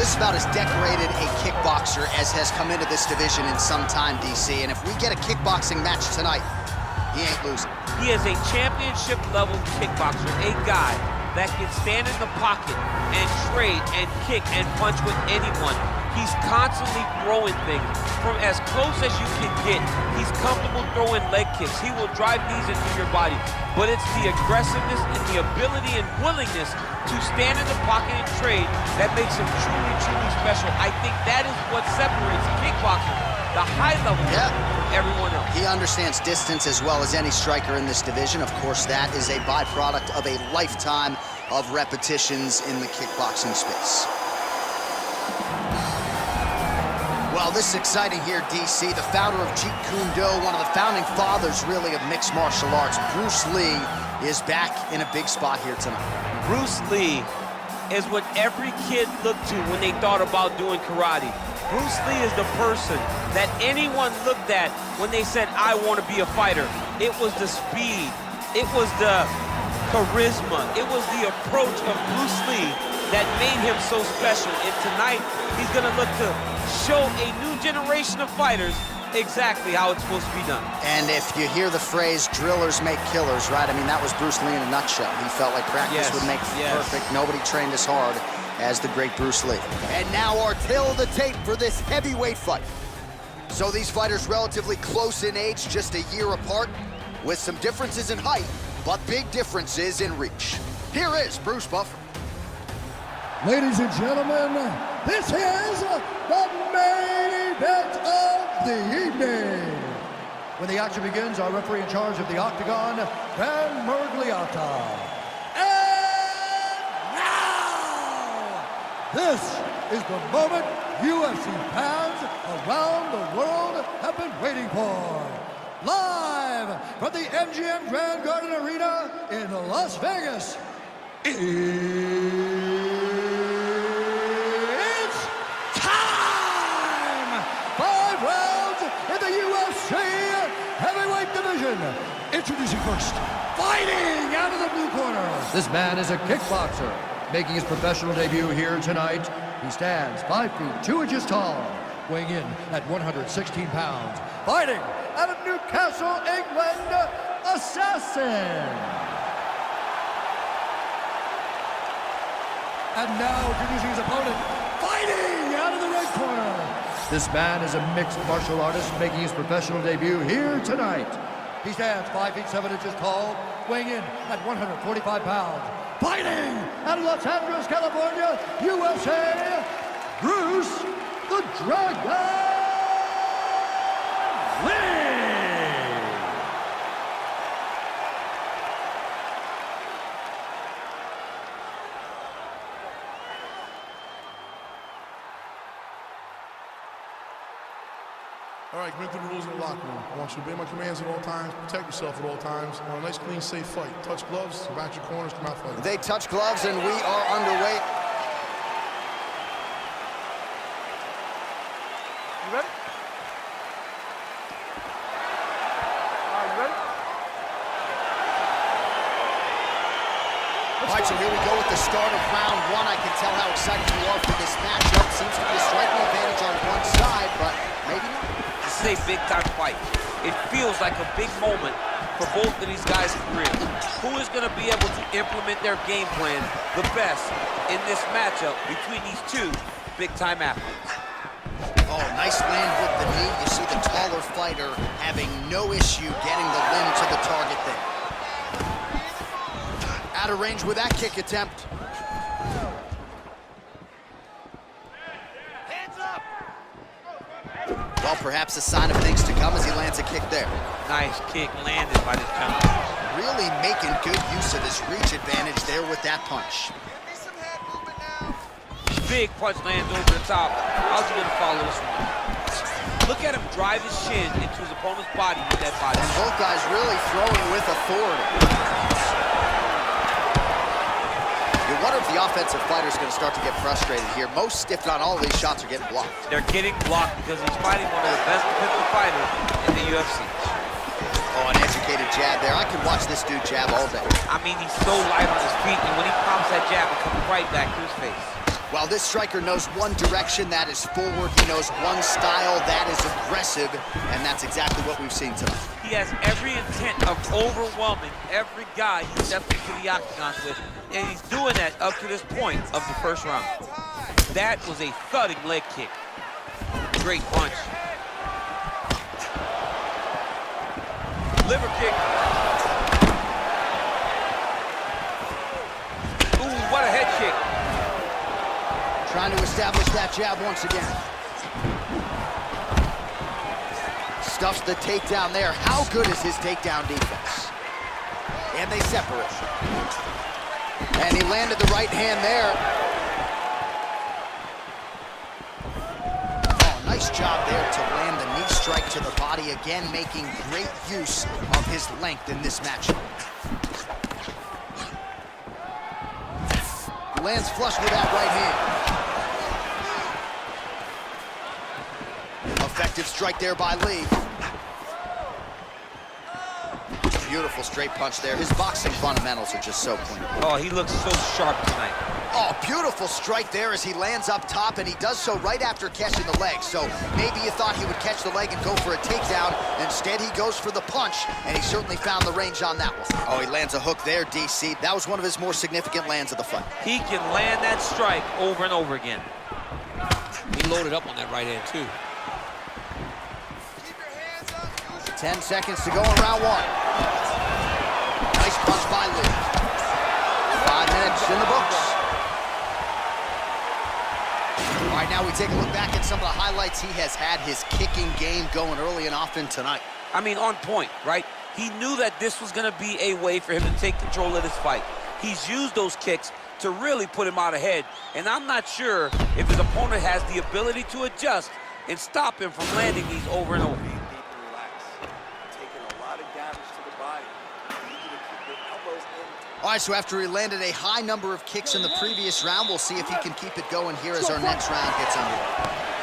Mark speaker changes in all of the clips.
Speaker 1: this is about as decorated a kickboxer as has come into this division in some time, DC. And if we get a kickboxing match tonight, he ain't losing.
Speaker 2: He is a championship-level kickboxer, a guy that can stand in the pocket and trade and kick and punch with anyone. He's constantly throwing things from as close as you can get. He's comfortable throwing leg kicks. He will drive knees into your body. But it's the aggressiveness and the ability and willingness to stand in the pocket and trade that makes him truly, truly special. I think that is what separates kickboxing, the high level, from everyone else.
Speaker 1: He understands distance as well as any striker in this division. Of course, that is a byproduct of a lifetime of repetitions in the kickboxing space. Well, this is exciting here, DC. The founder of Jeet Kune Do, one of the founding fathers, really, of mixed martial arts, Bruce Lee, is back in a big spot here tonight.
Speaker 2: Bruce Lee is what every kid looked to when they thought about doing karate. Bruce Lee is the person that anyone looked at when they said, I want to be a fighter. It was the speed. It was the charisma. It was the approach of Bruce Lee that made him so special. And tonight, he's going to look to show a new generation of fighters exactly how it's supposed to be done.
Speaker 1: And if you hear the phrase, drillers make killers, right? I mean, that was Bruce Lee in a nutshell. He felt like practice would make perfect. Nobody trained as hard as the great Bruce Lee. And now our tale of the tape for this heavyweight fight. So these fighters relatively close in age, just a year apart, with some differences in height, but big differences in reach. Here is Bruce Buffer.
Speaker 3: Ladies and gentlemen, this is the main event of the evening. When the action begins, our referee in charge of the octagon, Van Mergliata. And now, this is the moment UFC fans around the world have been waiting for. Live from the MGM Grand Garden Arena in Las Vegas. Introducing first, fighting out of the blue corner. This man is a kickboxer, making his professional debut here tonight. He stands 5 feet 2 inches tall, weighing in at 116 pounds. Fighting out of Newcastle, England, Assassin. And now introducing his opponent, fighting out of the red corner. This man is a mixed martial artist, making his professional debut here tonight. He stands 5 feet 7 inches tall, weighing in at 145 pounds. Fighting out of Los Angeles, California, USA, Bruce the Dragon Lee.
Speaker 4: All right, commit to the rules in the locker room. I want you to obey my commands at all times, protect yourself at all times. I want a nice, clean, safe fight. Touch gloves, back your corners, come out fighting.
Speaker 1: They touch gloves, and we are underway.
Speaker 5: You ready? Are you ready?
Speaker 1: All right, so here we go with the start of round one. I can tell how excited you are for this matchup. Seems to be a striking advantage on one side, but maybe not.
Speaker 2: This is a big-time fight. It feels like a big moment for both of these guys' careers. Who is going to be able to implement their game plan the best in this matchup between these two big-time athletes?
Speaker 1: Oh, nice land with the knee. You see the taller fighter having no issue getting the limb to the target there. Out of range with that kick attempt. Well, perhaps a sign of things to come as he lands a kick there.
Speaker 2: Nice kick landed by this gentleman.
Speaker 1: Really making good use of his reach advantage there with that punch.
Speaker 2: Big punch lands over the top. How's he gonna follow this one? Look at him drive his shin into his opponent's body with that body.
Speaker 1: And both guys really throwing with authority. You wonder if the offensive fighter is going to start to get frustrated here. Most, if not all, of these shots are getting blocked.
Speaker 2: They're getting blocked because he's fighting one of the best defensive fighters in the UFC.
Speaker 1: Oh, an educated jab there. I could watch this dude jab all day.
Speaker 2: I mean, he's so light on his feet, and when he pops that jab, it comes right back to his face.
Speaker 1: Well, this striker knows one direction, that is forward. He knows one style, that is aggressive, and that's exactly what we've seen tonight.
Speaker 2: He has every intent of overwhelming every guy he steps into the octagon with, and he's doing that up to this point of the first round. That was a thudding leg kick. Great punch. Liver kick. Ooh, what a head kick.
Speaker 1: Trying to establish that jab once again. Stuffs the takedown there. How good is his takedown defense? And they separate. And he landed the right hand there. Oh, nice job there to land the knee strike to the body. Again, making great use of his length in this matchup. Lands flush with that right hand. Effective strike there by Lee. Beautiful straight punch there. His boxing fundamentals are just so clean.
Speaker 2: Oh, he looks so sharp tonight.
Speaker 1: Oh, beautiful strike there as he lands up top, and he does so right after catching the leg. So maybe you thought he would catch the leg and go for a takedown. Instead, he goes for the punch, and he certainly found the range on that one. Oh, he lands a hook there, DC. That was one of his more significant lands of the fight.
Speaker 2: He can land that strike over and over again.
Speaker 6: He loaded up on that right hand, too.
Speaker 1: 10 seconds to go in round one. Nice punch by Lee. 5 minutes in the books. All right, now we take a look back at some of the highlights. He has had his kicking game going early and often tonight.
Speaker 2: I mean, on point, right? He knew that this was going to be a way for him to take control of this fight. He's used those kicks to really put him out ahead, and I'm not sure if his opponent has the ability to adjust and stop him from landing these over and over.
Speaker 1: All right, so after he landed a high number of kicks in the previous round, we'll see if he can keep it going here as our next round gets underway.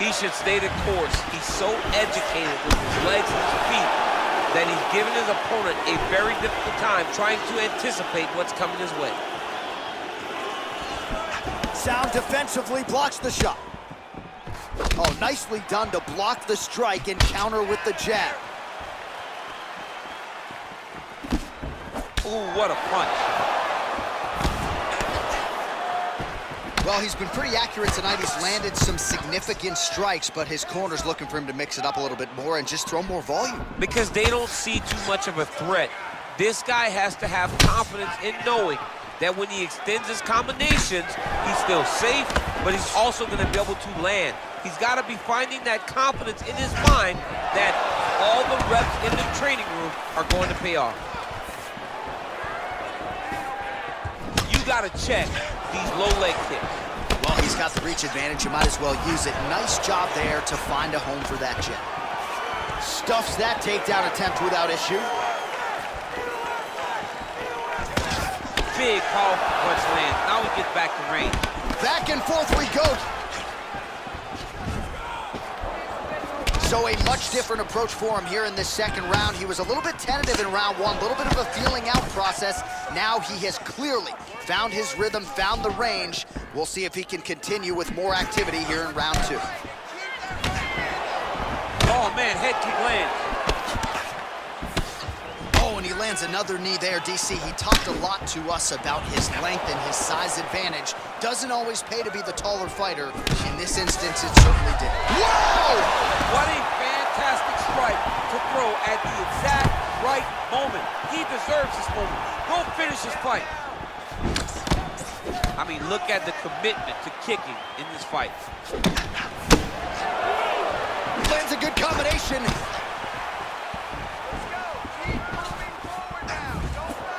Speaker 2: He should stay the course. He's so educated with his legs and his feet that he's giving his opponent a very difficult time trying to anticipate what's coming his way.
Speaker 1: Sound defensively blocks the shot. Oh, nicely done to block the strike and counter with the jab.
Speaker 2: Ooh, what a punch.
Speaker 1: Well, he's been pretty accurate tonight. He's landed some significant strikes, but his corner's looking for him to mix it up a little bit more and just throw more volume.
Speaker 2: Because they don't see too much of a threat. This guy has to have confidence in knowing that when he extends his combinations, he's still safe, but he's also going to be able to land. He's got to be finding that confidence in his mind that all the reps in the training room are going to pay off. You got to check these low leg kicks.
Speaker 1: Well, he's got the reach advantage. You might as well use it. Nice job there to find a home for that jab. Stuffs that takedown attempt without issue.
Speaker 2: Big, powerful punch lands. Now he gets back to range.
Speaker 1: Back and forth we go. So a much different approach for him here in this second round. He was a little bit tentative in round one, a little bit of a feeling out process. Now he has clearly found his rhythm, found the range. We'll see if he can continue with more activity here in round two.
Speaker 2: Oh man, head kick lands.
Speaker 1: Oh, and he lands another knee there, DC. He talked a lot to us about his length and his size advantage. Doesn't always pay to be the taller fighter. In this instance, it certainly did. Whoa!
Speaker 2: What a fantastic strike to throw at the exact right moment. He deserves this moment. Go finish his fight. I mean, look at the commitment to kicking in this fight.
Speaker 1: Lands a good combination.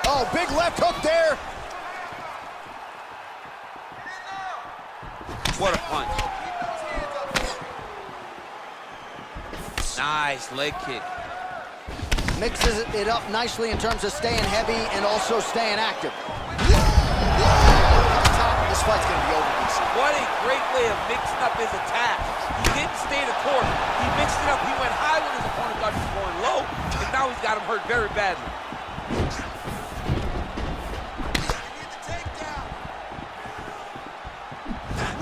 Speaker 1: Oh, big left hook there.
Speaker 2: What a punch. Nice leg kick.
Speaker 1: Mixes it up nicely in terms of staying heavy and also staying active. This fight's gonna be over, DC.
Speaker 2: What a great way of mixing up his attack. He didn't stay the course. He mixed it up. He went high when his opponent thought he was going low, and now he's got him hurt very badly.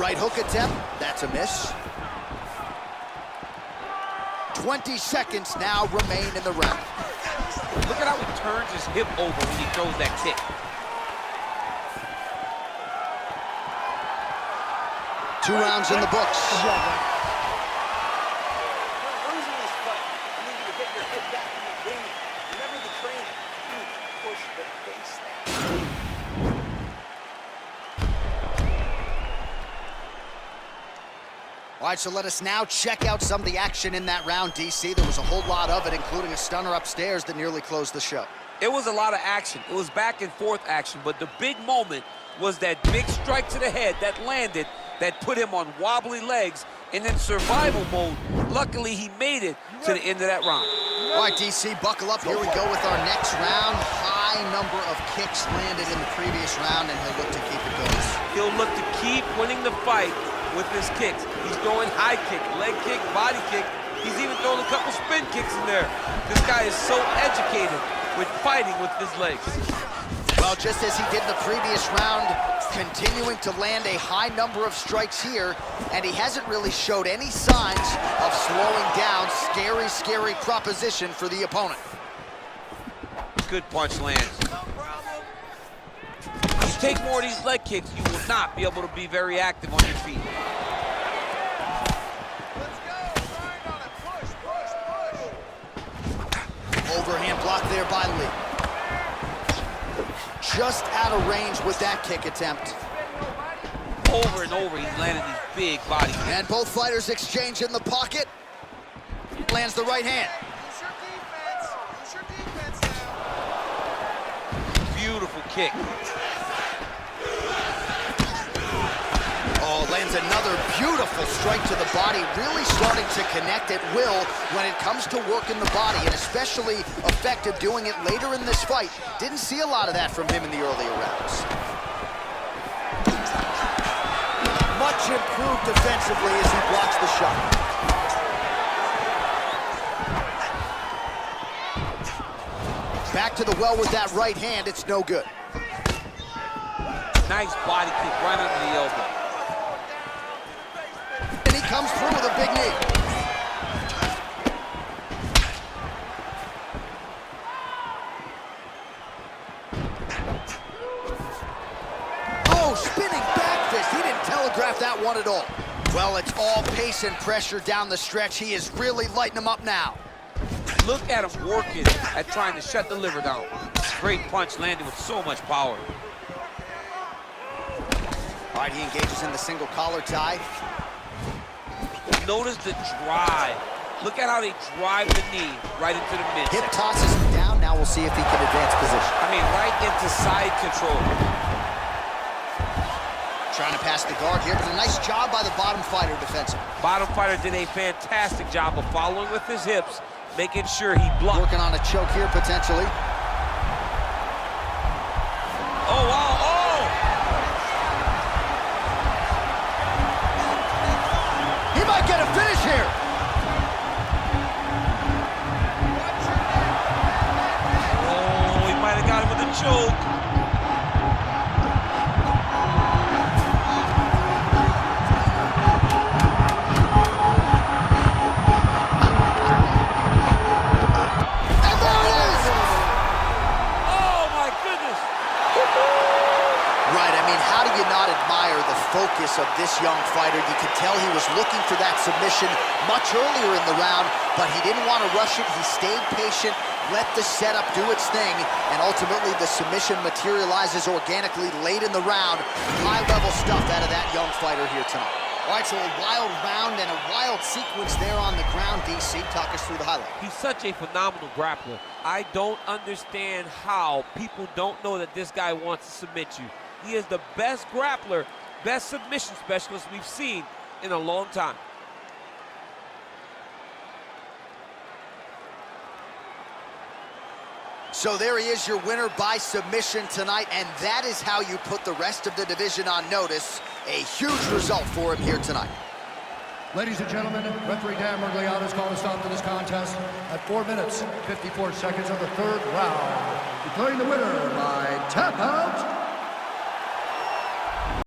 Speaker 1: Right hook attempt, that's a miss. 20 seconds now remain in the round.
Speaker 2: Look at how he turns his hip over when he throws that kick.
Speaker 1: Two rounds in the books.
Speaker 7: Losing this fight, I need you to get your head back in the game. Remember the training. Push the face down.
Speaker 1: All right, so let us now check out some of the action in that round, DC. There was a whole lot of it, including a stunner upstairs that nearly closed the show.
Speaker 2: It was a lot of action. It was back and forth action, but the big moment was that big strike to the head that landed, that put him on wobbly legs, and in survival mode, luckily he made it to the end of that round.
Speaker 1: All right, DC, buckle up. Here we go with our next round. High number of kicks landed in the previous round, and he'll look to keep it going.
Speaker 2: He'll look to keep winning the fight with his kicks. He's throwing high kick, leg kick, body kick. He's even throwing a couple spin kicks in there. This guy is so educated with fighting with his legs.
Speaker 1: Well, just as he did in the previous round, continuing to land a high number of strikes here, and he hasn't really showed any signs of slowing down. Scary, scary proposition for the opponent.
Speaker 2: Good punch lands. You take more of these leg kicks, you will not be able to be very active on your feet.
Speaker 1: Overhand block there by Lee. Just out of range with that kick attempt.
Speaker 2: Over and over, he's landing these big body kicks.
Speaker 1: And both fighters exchange in the pocket. Lands the right hand.
Speaker 7: Use your defense now.
Speaker 2: Beautiful kick.
Speaker 1: Oh, lands another beautiful strike to the body, really starting to connect at will when it comes to working the body, and especially effective doing it later in this fight. Didn't see a lot of that from him in the earlier rounds. Much improved defensively as he blocks the shot. Back to the well with that right hand, it's no good.
Speaker 2: Nice body kick right under the elbow.
Speaker 1: And he comes through with a big knee. Oh, spinning back fist. He didn't telegraph that one at all. Well, it's all pace and pressure down the stretch. He is really lighting him up now.
Speaker 2: Look at him working at trying to shut the liver down. Great punch landing with so much power.
Speaker 1: All right, he engages in the single collar tie.
Speaker 2: Notice the drive. Look at how they drive the knee right into the midsection.
Speaker 1: Hip tosses him down. Now we'll see if he can advance position.
Speaker 2: I mean, right into side control.
Speaker 1: Trying to pass the guard here, but a nice job by the bottom fighter defensively.
Speaker 2: Bottom fighter did a fantastic job of following with his hips, making sure he blocked.
Speaker 1: Working on a choke here, potentially.
Speaker 2: Oh, wow, oh!
Speaker 1: He might get a finish here.
Speaker 2: Oh, he might have got him with a choke.
Speaker 1: Focus of this young fighter. You could tell he was looking for that submission much earlier in the round, but he didn't want to rush it. He stayed patient, let the setup do its thing, and ultimately the submission materializes organically late in the round. High-level stuff out of that young fighter here tonight. All right, so a wild round and a wild sequence there on the ground. DC, talk us through the highlight.
Speaker 2: He's such a phenomenal grappler. I don't understand how people don't know that this guy wants to submit you. He is the best grappler, best submission specialist we've seen in a long time.
Speaker 1: So there he is, your winner by submission tonight, and that is how you put the rest of the division on notice. A huge result for him here tonight.
Speaker 3: Ladies and gentlemen, referee Dan Mergliata has called a stop to this contest at 4 minutes, 54 seconds of the third round, declaring the winner by tap out